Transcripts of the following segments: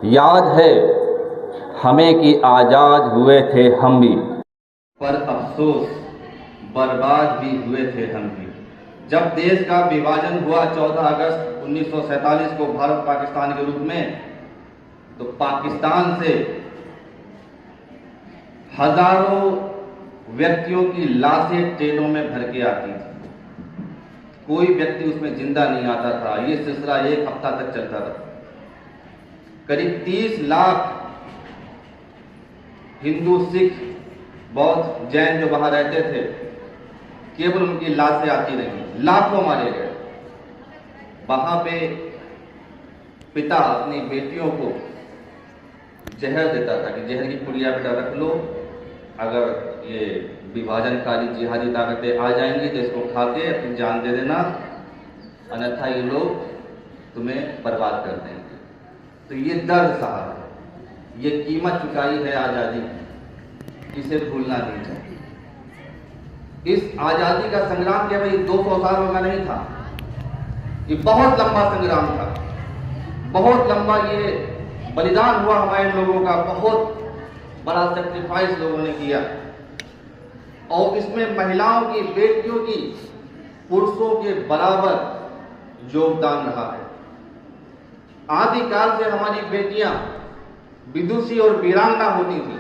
याद है हमें कि आज़ाद हुए थे हम भी, पर अफसोस बर्बाद भी हुए थे हम भी। जब देश का विभाजन हुआ 14 अगस्त 1947 को भारत पाकिस्तान के रूप में, तो पाकिस्तान से हजारों व्यक्तियों की लाशें ट्रेनों में भर के आती थी। कोई व्यक्ति उसमें जिंदा नहीं आता था। ये सिलसिला एक हफ्ता तक चलता था। करीब 30 लाख हिंदू, सिख, बौद्ध, जैन जो वहां रहते थे, केवल उनकी लाशें आती रही। लाखों मारे गए। वहां पे पिता अपनी बेटियों को जहर देता था कि जहर की पुड़िया बेटा रख लो, अगर ये विभाजनकारी जिहादी ताकतें आ जाएंगी तो इसको खा के अपनी जान दे देना, अन्यथा ये लोग तुम्हें बर्बाद कर देंगे। तो ये दर्द सहा है, ये कीमत चुकाई है आज़ादी की, इसे भूलना नहीं चाहिए। इस आज़ादी का संग्राम केवल 200 सालों का नहीं था, ये बहुत लंबा संग्राम था। बहुत लंबा ये बलिदान हुआ हमारे लोगों का, बहुत बड़ा सेक्रीफाइस लोगों ने किया। और इसमें महिलाओं की, बेटियों की पुरुषों के बराबर योगदान रहा है। आदिकाल से हमारी बेटियां विदुषी और वीरांगना होती थी।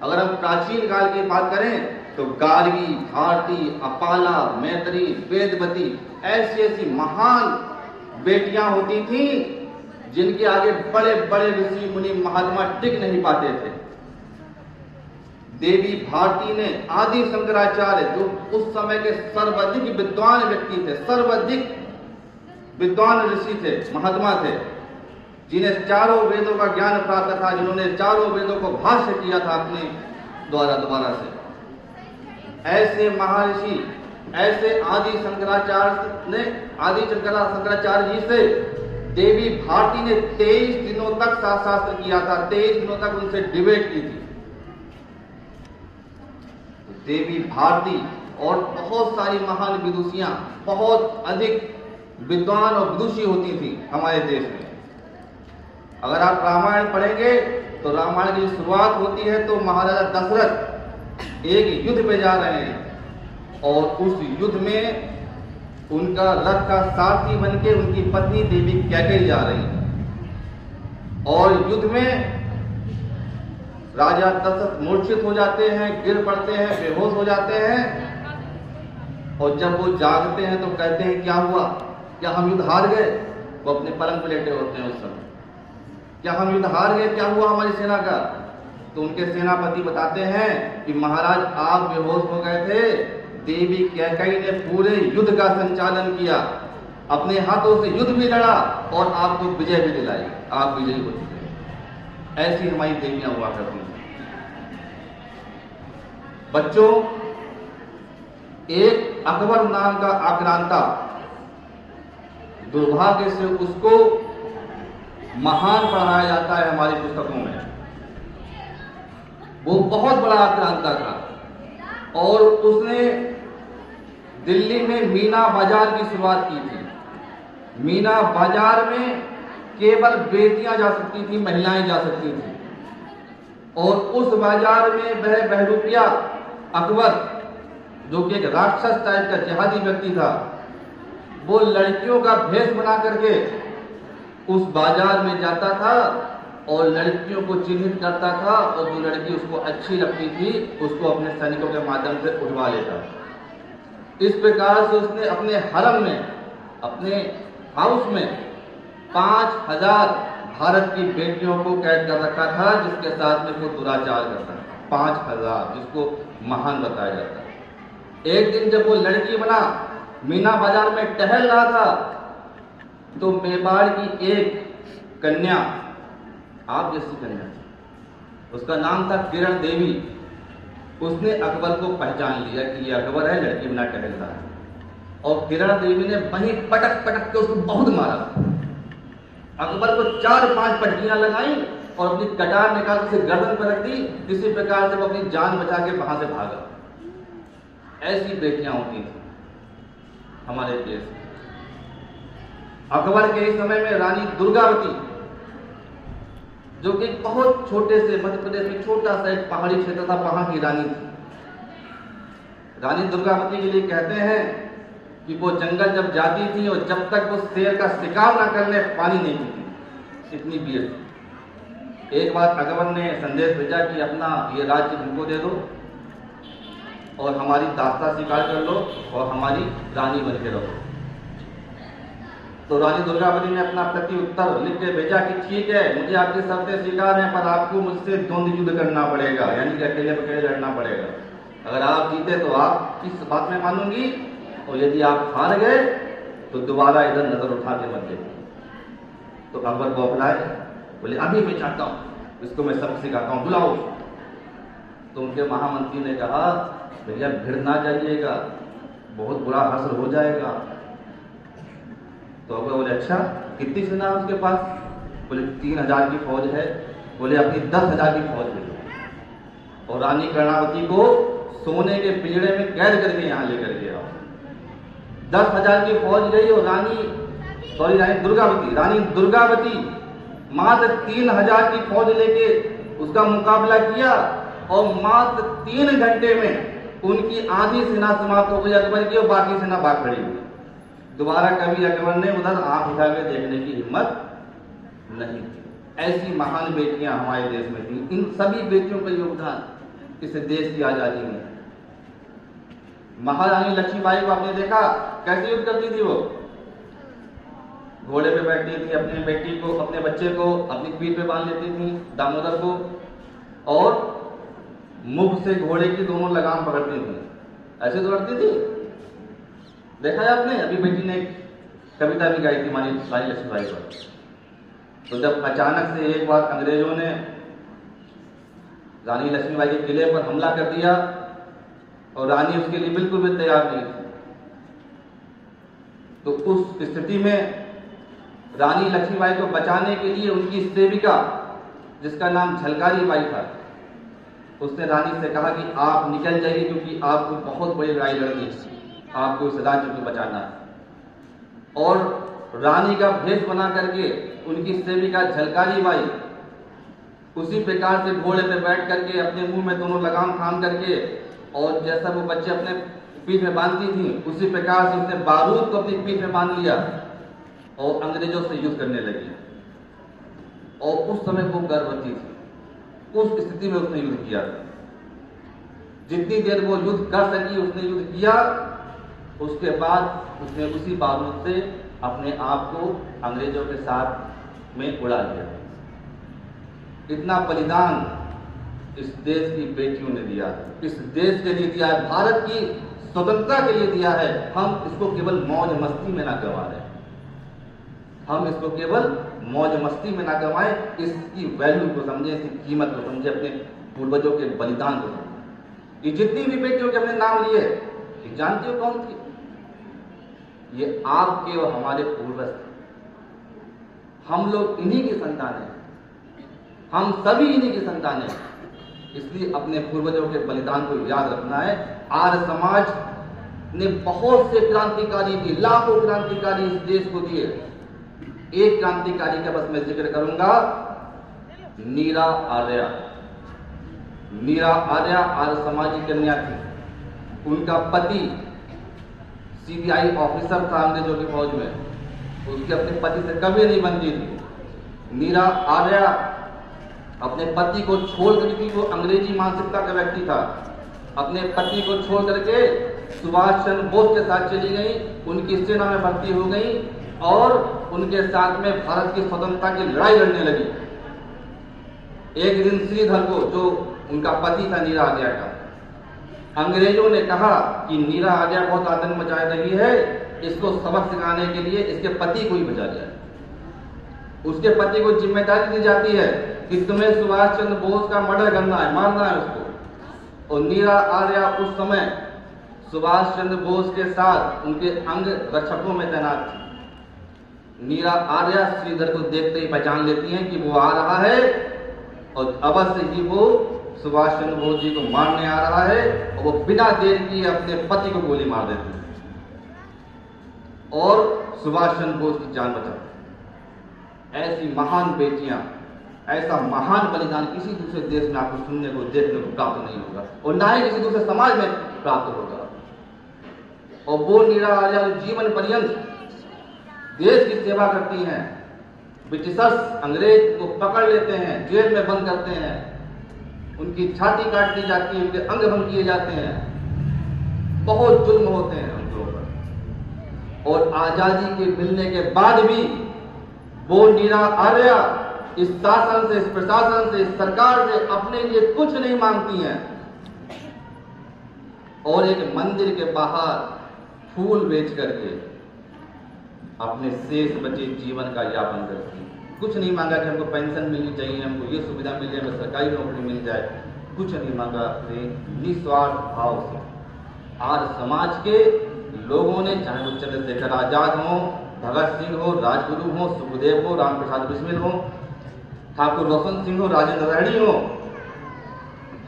अगर हम प्राचीन काल की बात करें तो गार्गी, भारती, अपाला, मैत्री, वेदवती, ऐसी ऐसी महान बेटियां होती थी जिनके आगे बड़े बड़े ऋषि मुनि महात्मा टिक नहीं पाते थे। देवी भारती ने आदि शंकराचार्य, जो उस समय के सर्वाधिक विद्वान व्यक्ति थे, सर्वाधिक विद्वान ऋषि थे, महात्मा थे, जिन्हें चारों वेदों का ज्ञान प्राप्त था, जिन्होंने चारों वेदों को भाष्य किया था अपने द्वारा दोबारा से, ऐसे महर्षि, ऐसे आदि शंकराचार्य जी से देवी भारती ने 23 दिनों तक शास्त्र किया था। 23 दिनों तक उनसे डिबेट की थी। देवी भारती और बहुत सारी महान विदुषियां, बहुत अधिक विद्वान और विदुषी होती थी हमारे देश में। अगर आप रामायण पढ़ेंगे तो रामायण की शुरुआत होती है तो महाराजा दशरथ एक युद्ध पे जा रहे हैं और उस युद्ध में उनका रथ का सारथी बनके उनकी पत्नी देवी कैकेयी जा रही है। और युद्ध में राजा दशरथ मूर्छित हो जाते हैं, गिर पड़ते हैं, बेहोश हो जाते हैं। और जब वो जागते हैं तो कहते हैं क्या हुआ, क्या हम युद्ध हार गए? वो अपने पलंग पर लेटे होते हैं उस समय। क्या हम युद्ध हार गए? क्या हुआ हमारी सेना का? तो उनके सेनापति बताते हैं कि महाराज आप बेहोश हो गए थे, देवी कैकेयी ने पूरे युद्ध का संचालन किया, अपने हाथों से युद्ध भी लड़ा और आपको विजय भी दिलाई, आप विजयी हो चुके। ऐसी हमारी देवियां हुआ करती हैं। बच्चों, एक अकबर नाम का आक्रांता, दुर्भाग्य से उसको महान पढ़ाया जाता है हमारी पुस्तकों में। वो बहुत बड़ा आक्रांता था और उसने दिल्ली में मीना बाजार की शुरुआत की थी। मीना बाजार में केवल बेटियां जा सकती थी, महिलाएं जा सकती थी। और उस बाजार में वह बहरूपिया अकबर, जो कि एक राक्षस टाइप का जिहादी व्यक्ति था, वो लड़कियों का भेष बना करके उस बाजार में जाता था और लड़कियों को चिन्हित करता था और जो लड़की उसको अच्छी लगती थी उसको अपने सैनिकों के माध्यम से उठवा लेता था। इस प्रकार से उसने अपने हरम में, अपने हाउस में 5000 भारत की बेटियों को कैद कर रखा था, जिसके साथ में वो दुराचार करता था। 5000, जिसको महान बताया जाता है। एक दिन जब वो लड़की बना, मीना बाजार में टहल रहा था, तो मेवाड़ की एक कन्या, आप जैसी कन्या, उसका नाम था किरण देवी, उसने अकबर को पहचान लिया कि ये अकबर है, लड़की बना टहल रहा है। और किरण देवी ने वहीं पटक पटक के उसको बहुत मारा। अकबर को 4-5 पटकियां लगाई और अपनी कटार निकाल उसे गर्दन पर रख दी। किसी प्रकार से वो अपनी जान बचा के वहां से भागा। ऐसी बेटियां होती थी हमारे देश में। अकबर के इस समय में रानी दुर्गावती जो कि बहुत छोटे से मध्य प्रदेश में छोटा सा एक पहाड़ी क्षेत्र था, वहां की रानी थी। रानी दुर्गावती के लिए कहते हैं कि वो जंगल जब जाती थी और जब तक वो शेर का शिकार ना कर ले पानी नहीं पीती, इतनी वीर थी। एक बार अकबर ने संदेश भेजा कि अपना ये राज्य हमको दे दो और हमारी दास्ता स्वीकार कर लो और हमारी रानी बन के रहो। तो रानी दुर्गावती ने अपना प्रति उत्तर लिख के भेजा कि ठीक है, मुझे आपकी शर्तें स्वीकार हैं, पर आपको मुझसे द्वंद्व युद्ध करना पड़ेगा, यानी कि अकेले अकेले लड़ना पड़ेगा। अगर आप जीते तो आप इस बात में मानूंगी, और यदि आप हार गए तो दोबारा इधर नजर उठा के मत देखिए। तो अकबर को बुलाए, बोले अभी मैं चाहता हूँ, इसको मैं सबक सिखाता हूँ, बुलाओ। तो उनके महामंत्री ने कहा भैया भिड़ ना जाइएगा, बहुत बुरा हश्र हो जाएगा। तो अकबर बोले अच्छा कितनी सेना है उसके पास? बोले 3000 की फौज है। बोले अपनी 10,000 की फौज भेजो और रानी कर्णावती को सोने के पिंजरे में कैद करके यहाँ लेकर के आओ। 10,000 की फौज गई और रानी दुर्गावती मात्र 3000 की फौज लेके उसका मुकाबला किया और मात्र 3 घंटे में उनकी आधी सेना समाप्त हो गई अकबर की और बाकी सेना भाग खड़ी हुई। दोबारा कभी अकबर ने उधर आंख उठा के देखने की हिम्मत नहीं थी। ऐसी महान बेटियां हमारे देश में थी। इन सभी बेटियों का योगदान इस देश की आजादी में। महारानी लक्ष्मीबाई को आपने देखा कैसे युद्ध करती थी। वो घोड़े पे बैठती थी, अपनी बेटी को, अपने बच्चे को अपनी पीठ पे बांध लेती थी, दामोदर को, और मुख से घोड़े की दोनों लगाम पकड़ती थी, ऐसे दौड़ती थी। देखा है आपने? अभी बेटी ने कविता भी गाई थी रानी लक्ष्मीबाई पर। तो जब अचानक से एक बार अंग्रेजों ने रानी लक्ष्मीबाई के किले पर हमला कर दिया और रानी उसके लिए बिल्कुल भी तैयार नहीं थी, तो उस स्थिति में रानी लक्ष्मीबाई को बचाने के लिए उनकी सेविका, जिसका नाम झलकारी बाई था, उसने रानी से कहा कि आप निकल जाइए क्योंकि आपको बहुत बड़ी लड़ाई लड़नी है, आपको इस राज्य को बचाना है। और रानी का भेष बना करके उनकी सेविका झलकारी बाई उसी प्रकार से घोड़े पे बैठ करके अपने मुंह में दोनों लगाम थाम करके, और जैसा वो बच्चे अपने पीठ में बांधती थी उसी प्रकार से उसने बारूद को अपनी पीठ में बांध लिया और अंग्रेजों से युद्ध करने लगी। और उस समय वो गर्भवती थी, उस स्थिति में उसने युद्ध किया। जितनी देर वो युद्ध कर सकी उसने युद्ध किया। उसके बाद उसने उसी बारूद से अपने आप को अंग्रेजों के साथ में उड़ा दिया। इतना बलिदान इस देश की बेटियों ने दिया है, इस देश के लिए दिया है, भारत की स्वतंत्रता के लिए दिया है। हम इसको केवल मौज मस्ती में ना गंवा रहे, हम इसको केवल मौज मस्ती में ना गंवाएं, इसकी वैल्यू को समझें, इसकी कीमत को समझें, अपने पूर्वजों के बलिदान को समझें। ये जितनी भी बेटियों के हमने नाम लिए, ये जानती हो कौन थी? ये आपके और हमारे पूर्वज थे। हम लोग इन्हीं की संतान हैं, हम सभी इन्हीं की संतान हैं। इसलिए अपने पूर्वजों के बलिदान को याद रखना है। आर्य समाज ने बहुत से क्रांतिकारी दिए, लाखों क्रांतिकारी इस देश को दिए। एक क्रांतिकारी का बस मैं जिक्र करूंगा, नीरा आर्या। नीरा आर्या आर्य समाज की कन्या थी। उनका पति सीबीआई ऑफिसर था अंग्रेजों की फौज में, उसके अपने पति से कभी नहीं बनती थी। नीरा आर्या अपने पति को छोड़ करके, वो अंग्रेजी मानसिकता का व्यक्ति था, अपने पति को छोड़ करके सुभाष चंद्र बोस के साथ चली गई, उनकी सेना में भर्ती हो गई और उनके साथ में भारत की स्वतंत्रता की लड़ाई लड़ने लगी। एक दिन श्रीधर को, जो उनका पति था नीरा आर्या का, अंग्रेजों ने कहा कि नीरा आर्या बहुत आतंक मचा रही है, इसको सबक सिखाने के लिए इसके पति को ही बचा जाए। उसके पति को जिम्मेदारी दी जाती है कि तुम्हें सुभाष चंद्र बोस का मर्डर करना है, मारना है उसको। और नीरा आर्या उस समय सुभाष चंद्र बोस के साथ उनके अंग रक्षकों में तैनात थी। नीरा आर्या श्रीधर को देखते ही पहचान लेती हैं कि वो आ रहा है और अवश्य ही वो सुभाष चंद्र बोस जी को मारने आ रहा है, और वो बिना देर किए अपने पति को गोली मार देती है और सुभाष चंद्र बोस की जान बचाती। ऐसी महान बेटियां ऐसा महान बलिदान किसी दूसरे देश में आपको सुनने को देखने को प्राप्त नहीं होगा और ना ही किसी दूसरे समाज में प्राप्त होगा। और वो निराला जीवन पर्यंत देश की सेवा करती हैं। ब्रिटिशर्स अंग्रेज को पकड़ लेते हैं, जेल में बंद करते हैं, उनकी छाती काट दी जाती है, उनके अंग भंग किए जाते हैं, बहुत जुल्म होते हैं उनके ऊपर। और आजादी के मिलने के बाद भी वो निराला इस शासन से, इस प्रशासन से, इस सरकार से अपने लिए कुछ नहीं मांगती हैं और एक मंदिर के बाहर फूल बेच करके अपने शेष बचे जीवन का यापन करती हैं। कुछ नहीं मांगा कि हमको पेंशन मिलनी चाहिए, हमको ये सुविधा मिल जाए, हमें सरकारी नौकरी मिल जाए, कुछ नहीं मांगा। अपने निस्वार्थ भाव से आज समाज के लोगों ने, चाहे वो चंद्रशेखर आजाद हो, भगत सिंह हो, राजगुरु हो, सुखदेव हो, राम प्रसाद बिस्मिल हो, ठाकुर रोशन सिंह हो, राजेंद्र रहणी हो,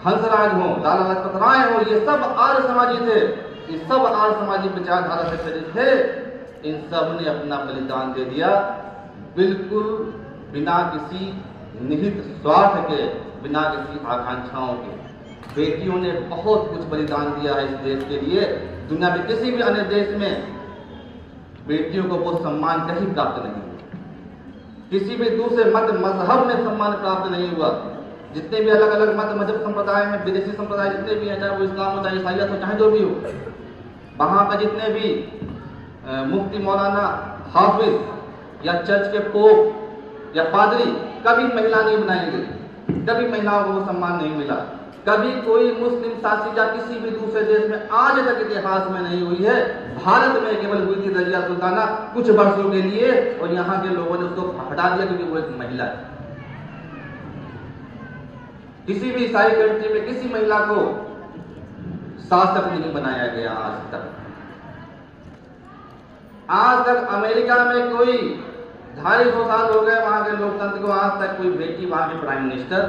हंसराज हो, लाला लाजपत राय हो, ये सब आर्य समाजी थे, ये सब आर्य समाजी विचारधारा से प्रेरित थे। इन सब ने अपना बलिदान दे दिया, बिल्कुल बिना किसी निहित स्वार्थ के, बिना किसी आकांक्षाओं के। बेटियों ने बहुत कुछ बलिदान दिया है इस देश के लिए। दुनिया में किसी भी अन्य देश में बेटियों को वो सम्मान कहीं प्राप्त नहीं हुआ, किसी भी दूसरे मत मजहब में सम्मान प्राप्त नहीं हुआ। जितने भी अलग अलग मत मजहब संप्रदाय हैं, विदेशी संप्रदाय जितने भी हैं, चाहे वो इस्लाम हो, चाहे ईसाइयत हो, चाहे जो भी हो, वहां का जितने भी मुफ्ती, मौलाना, हाफिज या चर्च के पोप या पादरी कभी महिला नहीं बनाई गई, कभी महिलाओं को वो सम्मान नहीं मिला। कभी कोई मुस्लिम शासित या किसी भी दूसरे देश में आज तक इतिहास में नहीं हुई है। भारत में केवल हुई थी रजिया सुल्ताना कुछ वर्षों के लिए, और यहाँ के लोगों ने उसको हटा दिया क्योंकि वो एक महिला है। किसी भी ईसाई कंट्री में किसी महिला को शासक नहीं बनाया गया आज तक। आज तक अमेरिका में कोई 250 साल हो गए वहां के लोकतंत्र को, आज तक कोई बेटी वहां के प्राइम मिनिस्टर,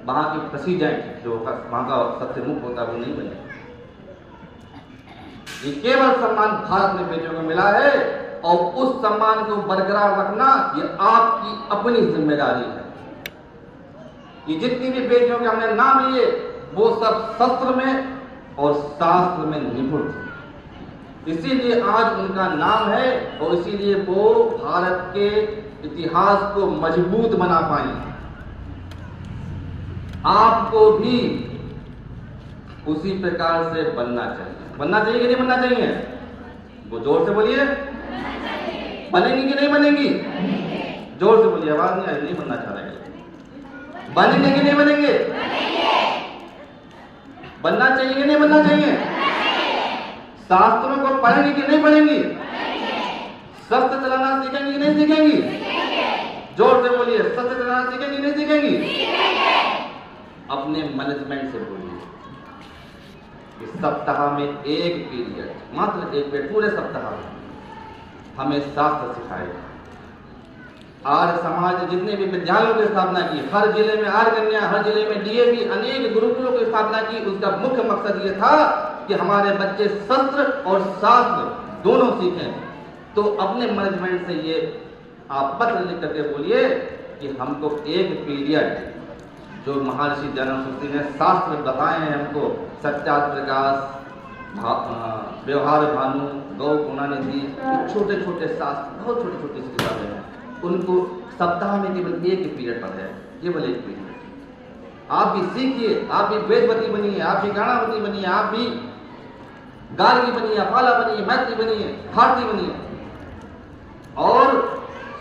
वहां की प्रेसिडेंट जो वहां का सबसे मुख्य होता है वो नहीं बने। ये केवल सम्मान भारत में बेटियों को मिला है और उस सम्मान को बरकरार रखना ये आपकी अपनी जिम्मेदारी है। ये जितनी भी बेटियों के हमने नाम लिए वो सब शस्त्र में और शास्त्र में निपुण थे, इसीलिए आज उनका नाम है और इसीलिए वो भारत के इतिहास को मजबूत बना पाए। आपको भी उसी प्रकार से बनना चाहिए। बनना चाहिए कि नहीं बनना चाहिए? वो जोर से बोलिए। बनेंगी कि नहीं बनेंगी? जोर से बोलिए, आवाज नहीं आई। नहीं बनना चाह रहे, बनेंगे कि नहीं बनेंगे? बनना चाहिए कि नहीं बनना चाहिए? शास्त्रों को पढ़ेंगे कि नहीं पढ़ेंगी? शस्त्र चलाना सीखेंगी कि नहीं सीखेंगी? जोर से बोलिए, शस्त्र चलाना सीखेंगी कि नहीं सीखेंगी? अपने मैनेजमेंट से बोलिए कि सप्ताह में एक पीरियड, मात्र एक पीरियड, पूरे सप्ताह में हमें शास्त्र सिखाएगा। आर्य समाज ने जितने भी विद्यालयों की स्थापना की, हर जिले में आर्य कन्या, हर जिले में डीएवी, अनेक गुरुकुलों की स्थापना की, उसका मुख्य मकसद ये था कि हमारे बच्चे शस्त्र और शास्त्र दोनों सीखें। तो अपने मैनेजमेंट से ये आप पत्र लिख करके बोलिए कि हमको एक पीरियड जो महर्षि दयानंद ने शास्त्र बताए हैं हमको, सत्यार्थ प्रकाश, व्यवहार भानु, गौ करुणानिधि, छोटे छोटे शास्त्र, बहुत छोटी छोटी किताबें हैं, उनको सप्ताह में केवल एक पीरियड पढ़े, केवल एक पीरियड। आप भी सीखिए, आप भी वेदवती बनिए, आप भी गाणावती बनिए, आप भी गार्गी बनिए, अपाला बनिए, मैत्री बनिए, भारती बनिए। और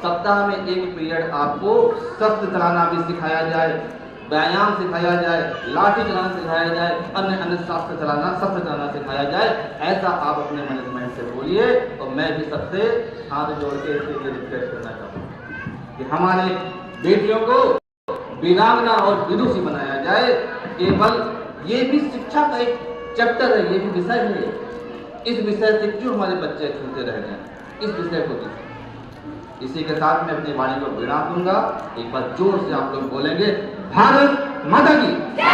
सप्ताह में एक पीरियड आपको शस्त्र चलाना भी सिखाया जाए, व्यायाम सिखाया जाए, लाठी चलाना सिखाया जाए, अन्य अन्य शस्त्र चलाना सिखाया जाए। ऐसा आप अपने मैनेजमेंट से बोलिए। और मैं भी सबसे हाथ जोड़ के इसके लिए रिक्वेस्ट करना चाहूँगा कि हमारे बेटियों को वीरांगना और विदुषी बनाया जाए। केवल ये भी शिक्षा का एक चैप्टर है, ये भी विषय है। इस विषय से क्यों हमारे बच्चे छूटे रह गए? इस विषय को भी। इसी के साथ मैं अपनी वाणी को विराम दूंगा। एक बार जोर से आप लोग बोलेंगे, भारत माता की जय,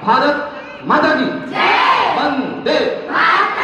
भारत माता की जय, वंदे